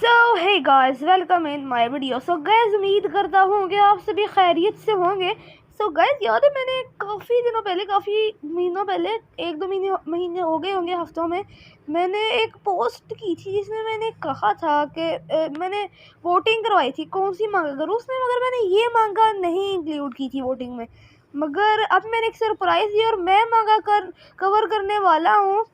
So hey guys, welcome in my video. So guys, उम्मीद करता हूँ कि आप सभी खैरियत से होंगे। सो गाइस, याद है मैंने काफ़ी दिनों पहले, काफ़ी महीनों पहले, एक दो महीने हो गए होंगे, हफ्तों में, मैंने एक पोस्ट की थी जिसमें मैंने कहा था कि मैंने वोटिंग करवाई थी कौन सी मांगा करूँ उसमें, मगर मैंने ये मांगा नहीं इंक्लूड की थी वोटिंग में। मगर अब मैंने एक सरप्राइज़ दी और मैं मांगा कवर करने वाला हूँ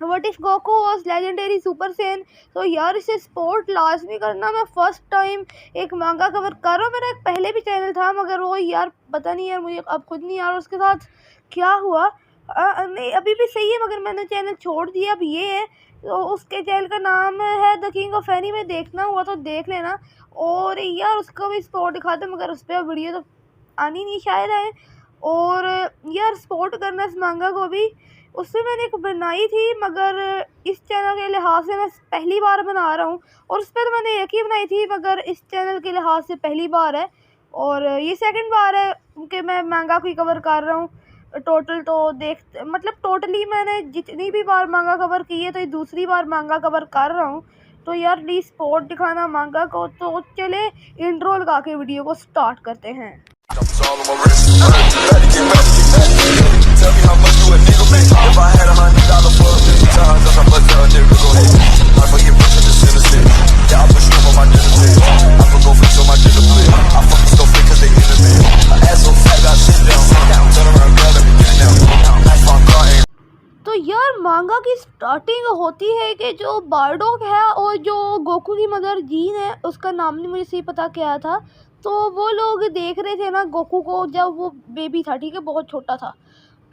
what if Goku was legendary super Saiyan. तो यार इसे सपोर्ट लाजमी करना। मैं फर्स्ट टाइम एक मांगा कवर कर रहा हूँ। मेरा एक पहले भी चैनल था, मगर वो यार पता नहीं यार, मुझे अब खुद नहीं यार उसके साथ क्या हुआ। नहीं, अभी भी सही है, मगर मैंने चैनल छोड़ दिया। अब ये है, तो उसके चैनल का नाम है द किंग ऑफ एनी में, देखना हुआ तो देख लेना। और यार उसका भी सपोर्ट दिखाते, मगर उस पर वीडियो तो आनी नहीं शायद है। और यार सपोर्ट करना इस मांगा को भी। उससे मैंने एक बनाई थी, मगर इस चैनल के लिहाज से मैं पहली बार बना रहा हूँ। और उस पर तो मैंने एक ही बनाई थी, मगर इस चैनल के लिहाज से पहली बार है। और ये सेकंड बार है कि मैं मांगा को कवर कर रहा हूँ। टोटल तो टोटली मैंने जितनी भी बार मांगा कवर की है, तो ये दूसरी बार मांगा कवर कर रहा हूँ। तो यार प्लीज़ सपोर्ट दिखाना मांगा को। तो चले इंट्रो लगा के वीडियो को स्टार्ट करते हैं। Tell me how much do a nigga make? If I had $100 for a million times, that's how much a nigga go ahead. I forget rich in the center. Yeah, I push up on my dinner plate. I could go fix on my dinner plate. I fucking still fake cause they intimate. My ass so fat, got sit down. Turn around, girl, let me get it down. That's my car ain't. तो यार मांगा की starting होती है कि जो बारडॉग है और जो गोकू की मदर जीन है, उसका नाम नहीं मुझे सही पता क्या था। तो वो लोग देख रहे थे ना गोकू को, जब वो बेबी था, ठीक है, बहुत छोटा था।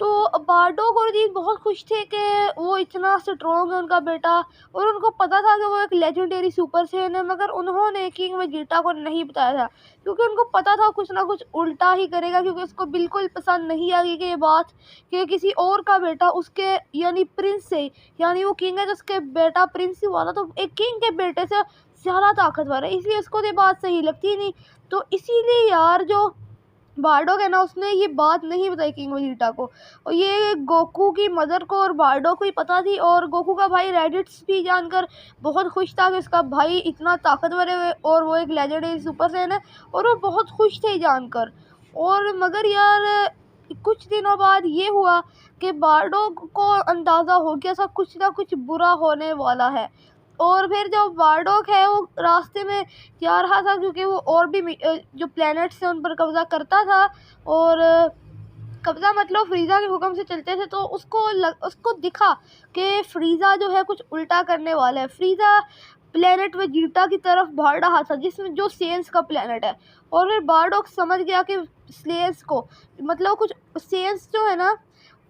तो बारडॉग और जीन बहुत खुश थे कि वो इतना स्ट्रॉन्ग है उनका बेटा। और उनको पता था कि वो एक लेजेंडरी सुपर सैयन है, मगर उन्होंने किंग वेजिटा को नहीं बताया था, क्योंकि उनको पता था कुछ ना कुछ उल्टा ही करेगा। क्योंकि उसको बिल्कुल पसंद नहीं आई कि ये बात कि किसी और का बेटा उसके यानी प्रिंस से, यानी वो किंग है तो उसके बेटा प्रिंस ही हुआ था, तो एक किंग के बेटे से ज़्यादा ताकतवर है, इसलिए उसको ये बात सही लगती नहीं। तो इसीलिए यार जो बारडॉग है ना, उसने ये बात नहीं बताई किंग वेजिटा को। और ये गोकू की मदर को और बारडॉग को ही पता थी। और गोकू का भाई रेडिट्स भी जानकर बहुत खुश था कि उसका भाई इतना ताकतवर है और वो एक लेजेंडरी सुपर सैयन है, और वो बहुत खुश थे जानकर। और मगर यार कुछ दिनों बाद ये हुआ कि बारडॉग को अंदाज़ा हो गया था कुछ ना कुछ बुरा होने वाला है। और फिर जब बारडॉग है वो रास्ते में जा रहा था, क्योंकि वो और भी जो प्लैनेट्स हैं उन पर कब्ज़ा करता था। और कब्ज़ा मतलब फ्रीज़ा के हुक्म से चलते थे। तो उसको दिखा कि फ्रीज़ा जो है कुछ उल्टा करने वाला है। फ्रीज़ा प्लैनेट वेजिटा की तरफ बढ़ रहा था, जिसमें जो सेंस का प्लैनेट है। और फिर बारडॉग समझ गया कि स्लेयर्स को, मतलब कुछ सेंस जो है ना,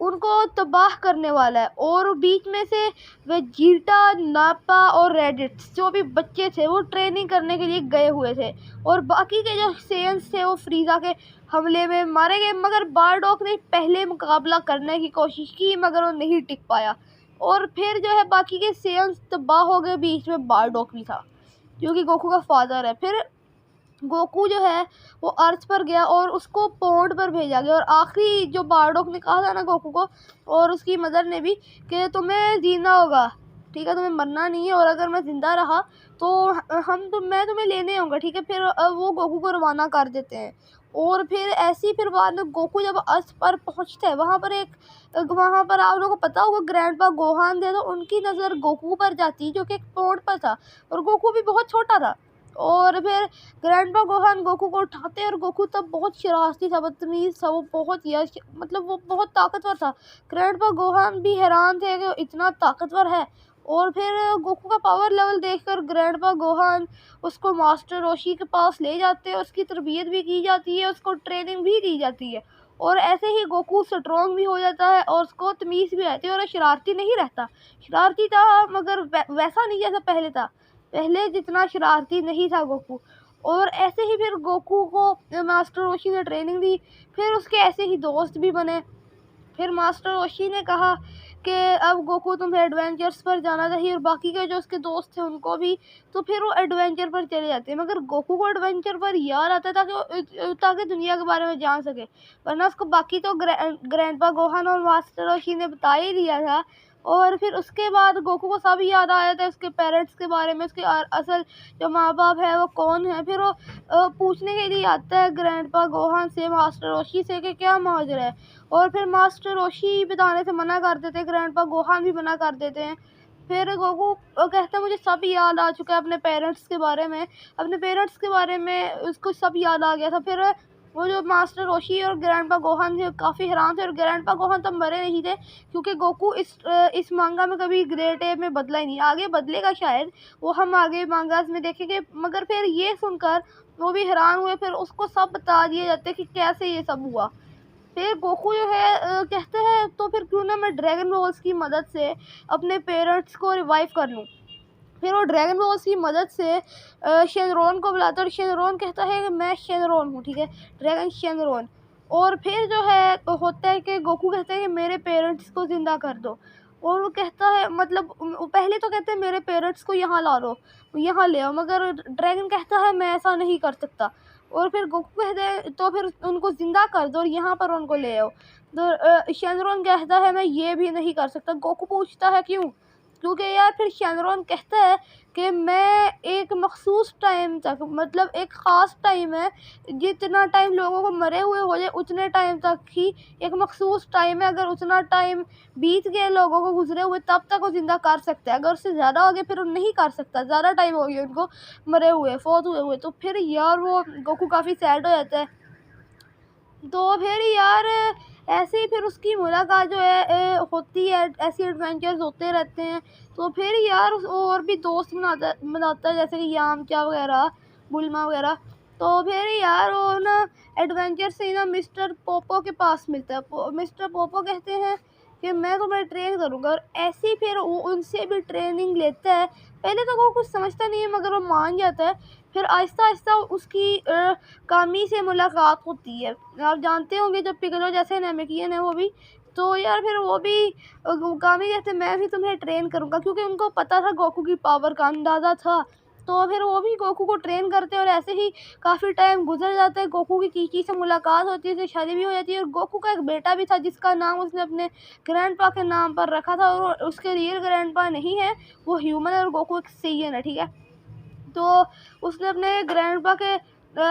उनको तबाह करने वाला है। और बीच में से वेजिटा, नापा और रेडिट्स जो भी बच्चे थे वो ट्रेनिंग करने के लिए गए हुए थे। और बाकी के जो सेयंस थे वो फ्रीज़ा के हमले में मारे गए। मगर बारडॉग ने पहले मुकाबला करने की कोशिश की, मगर वो नहीं टिक पाया। और फिर जो है बाकी के सेयंस तबाह हो गए, बीच में बारडॉग भी था जो कि गोकू का फादर है। फिर गोकू जो है वो अर्थ पर गया और उसको पॉन्ड पर भेजा गया। और आखिरी जो बारडॉग ने कहा था ना गोकू को और उसकी मदर ने भी, कि तुम्हें जीना होगा, ठीक है, तुम्हें मरना नहीं है, और अगर मैं ज़िंदा रहा तो मैं तुम्हें लेने आऊँगा, ठीक है। फिर वो गोकू को रवाना कर देते हैं। और फिर ऐसी फिर बाद में गोकू जब अर्थ पर पहुँचता है, वहाँ पर आप लोगों को पता होगा ग्रैंडपा गोहान थे, तो उनकी नज़र गोकू पर जाती जो कि एक पॉन्ड पर था, और गोकू भी बहुत छोटा था। और फिर ग्रैंडपा गोहान गोकू को उठाते हैं, और गोकू तब बहुत शरारती था, बदतमीज़ था, वो बहुत वो बहुत ताकतवर था। ग्रैंडपा गोहान भी हैरान थे कि वो इतना ताकतवर है। और फिर गोकू का पावर लेवल देखकर ग्रैंडपा गोहान उसको मास्टर रोशी के पास ले जाते हैं। उसकी तरबियत भी की जाती है, उसको ट्रेनिंग भी दी जाती है। और ऐसे ही गोकू स्ट्रॉन्ग भी हो जाता है और उसको तमीज़ भी आती है, और शरारती नहीं रहता। शरारती था, मगर वैसा नहीं जैसा पहले था। पहले जितना शरारती नहीं था गोकू। और ऐसे ही फिर गोकू को मास्टर रोशी ने ट्रेनिंग दी। फिर उसके ऐसे ही दोस्त भी बने। फिर मास्टर रोशी ने कहा कि अब गोकू तुम्हें एडवेंचर्स पर जाना चाहिए, और बाकी के जो उसके दोस्त थे उनको भी। तो फिर वो एडवेंचर पर चले जाते हैं, मगर गोकू को एडवेंचर पर याद आता था कि ताकि दुनिया के बारे में जान सके, वरना उसको बाकी तो ग्रैंडपा गोहान और मास्टर रोशी ने बता ही दिया था। और फिर उसके बाद गोकू को सब याद आया था उसके पेरेंट्स के बारे में, उसके असल जो माँ बाप है वो कौन है। फिर वो पूछने के लिए आता है ग्रैंडपा गोहान से, मास्टर रोशी से कि क्या माजरा है। और फिर मास्टर रोशी बताने से मना कर देते हैं, ग्रैंडपा गोहान भी मना कर देते हैं। फिर गोकू कहता है मुझे सब याद आ चुका है अपने पेरेंट्स के बारे में, अपने पेरेंट्स के बारे में उसको सब याद आ गया था। फिर वो जो मास्टर रोशी और ग्रैंडपा गोहान थे काफ़ी हैरान थे, और ग्रैंडपा गोहान तब मरे नहीं थे क्योंकि गोकू इस मांगा में कभी ग्रेट एप में बदला ही नहीं, आगे बदलेगा शायद, वो हम आगे मांगास में देखेंगे। मगर फिर ये सुनकर वो भी हैरान हुए, फिर उसको सब बता दिए जाते कि कैसे ये सब हुआ। फिर गोकू जो है कहते हैं तो फिर क्यों ना मैं ड्रैगन बॉल्स की मदद से अपने पेरेंट्स को रिवाइव कर लूँ। फिर वो ड्रैगन बॉल्स की मदद से शेनरॉन को बुलाता है, और शेनरॉन कहता है कि मैं शेनरॉन हूँ, ठीक है, ड्रैगन शेनरॉन। और फिर जो है होता है कि गोकू कहते हैं कि मेरे पेरेंट्स को ज़िंदा कर दो। और वो कहता है मतलब वो पहले तो कहते हैं मेरे पेरेंट्स को यहाँ ला लो, यहाँ ले आओ, मगर ड्रैगन कहता है मैं ऐसा नहीं कर सकता। और फिर गोकू कहते हैं तो फिर उनको ज़िंदा कर दो और यहाँ पर उनको ले आओ। तो शेनरॉन कहता है मैं ये भी नहीं कर सकता। गोकू पूछता है क्यों, क्योंकि यार फिर शेनरॉन कहता है कि मैं एक मखसूस टाइम तक, मतलब एक ख़ास टाइम है, जितना टाइम लोगों को मरे हुए हो जाए उतने टाइम तक ही एक मखसूस टाइम है, अगर उतना टाइम बीत गया लोगों को गुजरे हुए तब तक वो ज़िंदा कर सकता है, अगर उससे ज़्यादा हो गया फिर वो नहीं कर सकता, ज़्यादा टाइम हो गया उनको मरे हुए फोत हुए। तो फिर यार वो गोकू काफ़ी सैड हो जाता है। तो फिर यार ऐसे ही फिर उसकी मुलाकात जो है होती है, ऐसे एडवेंचर्स होते रहते हैं। तो फिर यार और भी दोस्त बनाता है जैसे कि यामचा वगैरह, बुल्मा वगैरह। तो फिर यार वो ना एडवेंचर से ही ना मिस्टर पोपो के पास मिलता है। मिस्टर पोपो कहते हैं कि मैं तुम्हें ट्रेन करूँगा, और ऐसे ही फिर वो उनसे भी ट्रेनिंग लेता है। पहले तो वो कुछ समझता नहीं है मगर वो मान जाता है। फिर आहिस्ता आहिस्ता उसकी कामी से मुलाकात होती है। आप जानते होंगे जब पिगलो जैसे नामेकियन है वो भी, तो यार फिर वो भी कामी कहते हैं मैं भी तुम्हें ट्रेन करूँगा, क्योंकि उनको पता था गोकू की पावर का अंदाज़ा था। तो फिर वो भी गोकू को ट्रेन करते हैं, और ऐसे ही काफ़ी टाइम गुजर जाता है। गोकू की कीकी से मुलाकात होती है, उससे शादी भी हो जाती है, और गोकू का एक बेटा भी था जिसका नाम उसने अपने ग्रैंडपा के नाम पर रखा था, और उसके रियल ग्रैंडपा नहीं है, वो ह्यूमन है और गोकू एक सेइयन है, ठीक है। तो उसने अपने ग्रैंडपा के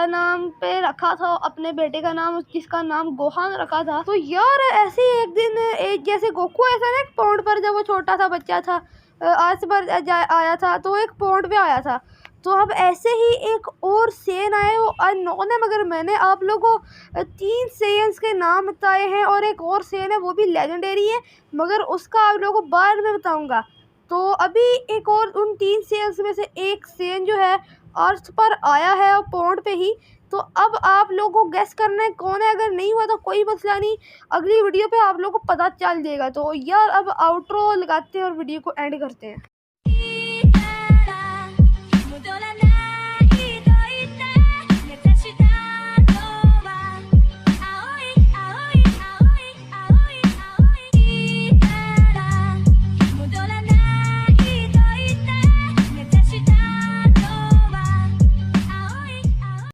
नाम पे रखा था अपने बेटे का नाम, जिसका नाम गोहान रखा था। तो यार ऐसे ही एक दिन एक जैसे गोकू ऐसा ना एक पॉइंट पर जब वो छोटा सा बच्चा था अर्थ पर आया था, तो एक पॉइंट पे आया था। तो अब ऐसे ही एक और सेन आए, वो अननोन है, मगर मैंने आप लोगों को 3 सेयंस के नाम बताए हैं, और एक और सेन है वो भी लेजेंडरी है, मगर उसका आप लोगों को बाद में बताऊँगा। तो अभी एक और उन 3 सेयन्स में से एक सेयन जो है अर्थ पर आया है और पॉन्ड पे ही। तो अब आप लोगों को गेस करना है कौन है, अगर नहीं हुआ तो कोई मसला नहीं, अगली वीडियो पे आप लोगों को पता चल जाएगा। तो यार अब आउट्रो लगाते हैं और वीडियो को एंड करते हैं।